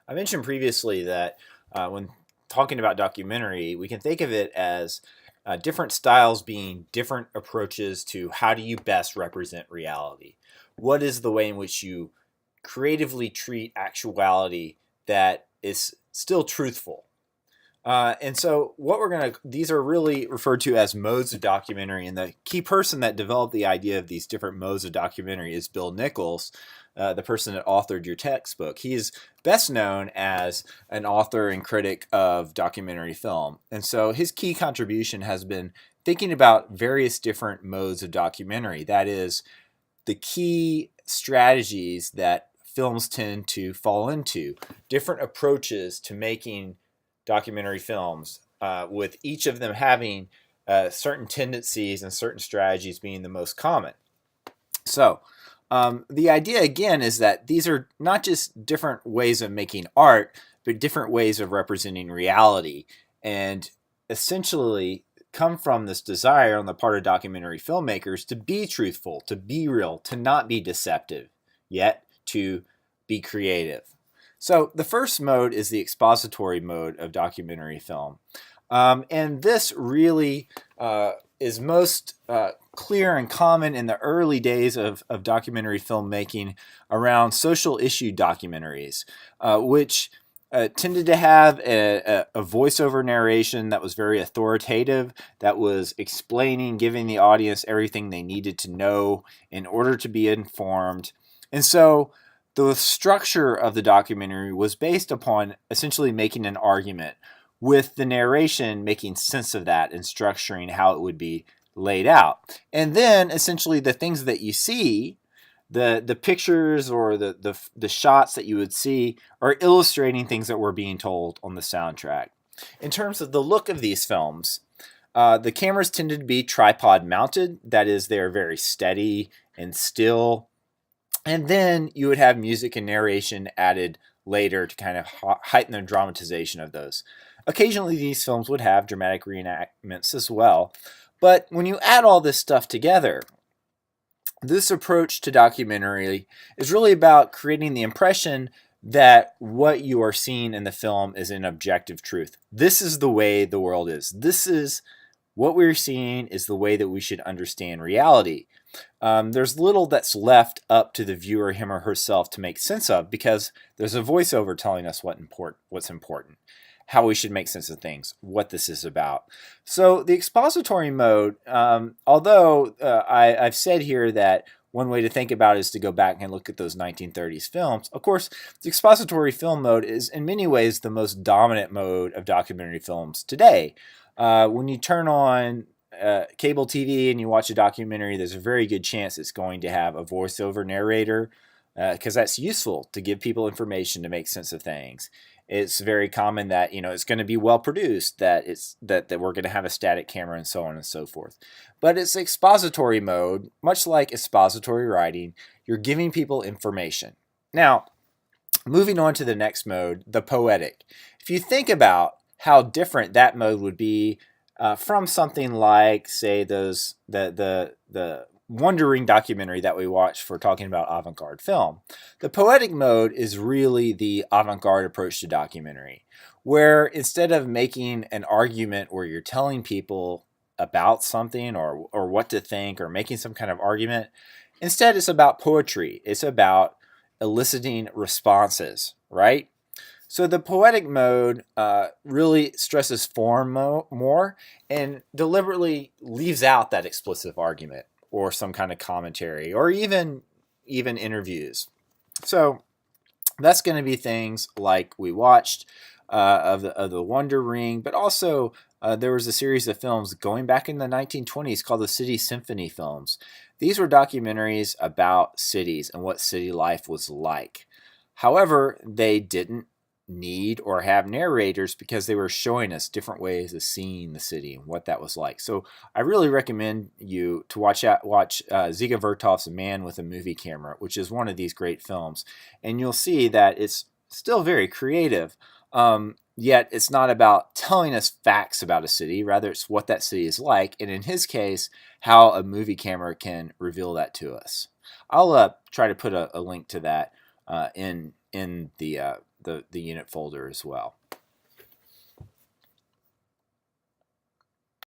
I mentioned previously that when talking about documentary, we can think of it as different styles being different approaches to how do you best represent reality. What is the way in which you creatively treat actuality that is still truthful? And so, what we're going to, these are really referred to as modes of documentary. And the key person that developed the idea of these different modes of documentary is Bill Nichols, the person that authored your textbook. He is best known as an author and critic of documentary film. And so, his key contribution has been thinking about various different modes of documentary. That is, the key strategies that films tend to fall into, different approaches to making documentary films, with each of them having certain tendencies and certain strategies being the most common. So, the idea again is that these are not just different ways of making art, but different ways of representing reality, and essentially come from this desire on the part of documentary filmmakers to be truthful, to be real, to not be deceptive, yet to be creative. So the first mode is the expository mode of documentary film. And this really is most clear and common in the early days of documentary filmmaking around social issue documentaries, which tended to have a voiceover narration that was very authoritative, that was explaining, giving the audience everything they needed to know in order to be informed. And so the structure of the documentary was based upon essentially making an argument, with the narration making sense of that and structuring how it would be laid out. And then essentially the things that you see, the pictures or the shots that you would see, are illustrating things that were being told on the soundtrack. In terms of the look of these films, the cameras tended to be tripod mounted. That is, they're very steady and still. And then you would have music and narration added later to kind of heighten the dramatization of those. Occasionally, these films would have dramatic reenactments as well. But when you add all this stuff together, this approach to documentary is really about creating the impression that what you are seeing in the film is an objective truth. This is the way the world is. This is what we're seeing is the way that we should understand reality. There's little that's left up to the viewer, him or herself, to make sense of, because there's a voiceover telling us what's important, how we should make sense of things, what this is about. So the expository mode, although I've said here that one way to think about it is to go back and look at those 1930s films. Of course, the expository film mode is in many ways the most dominant mode of documentary films today. When you turn on cable TV and you watch a documentary, there's a very good chance it's going to have a voiceover narrator, because that's useful to give people information to make sense of things. It's very common that it's going to be well produced, that we're going to have a static camera and so on and so forth. But it's expository mode, much like expository writing. You're giving people information. Now, moving on to the next mode, the poetic. If you think about how different that mode would be from something like, say, the Wandering documentary that we watched for talking about avant-garde film. The poetic mode is really the avant-garde approach to documentary, where instead of making an argument where you're telling people about something or what to think or making some kind of argument, instead it's about poetry. It's about eliciting responses, right? So the poetic mode really stresses form more and deliberately leaves out that explicit argument or some kind of commentary or even interviews. So that's going to be things like we watched of the Wonder Ring, but also there was a series of films going back in the 1920s called the City Symphony films. These were documentaries about cities and what city life was like. However, they didn't need or have narrators because they were showing us different ways of seeing the city and what that was like. So I really recommend you to watch Ziga Vertov's Man with a Movie Camera, which is one of these great films. And you'll see that it's still very creative, yet it's not about telling us facts about a city. Rather, it's what that city is like. And in his case, how a movie camera can reveal that to us. I'll try to put a link to that in the unit folder as well.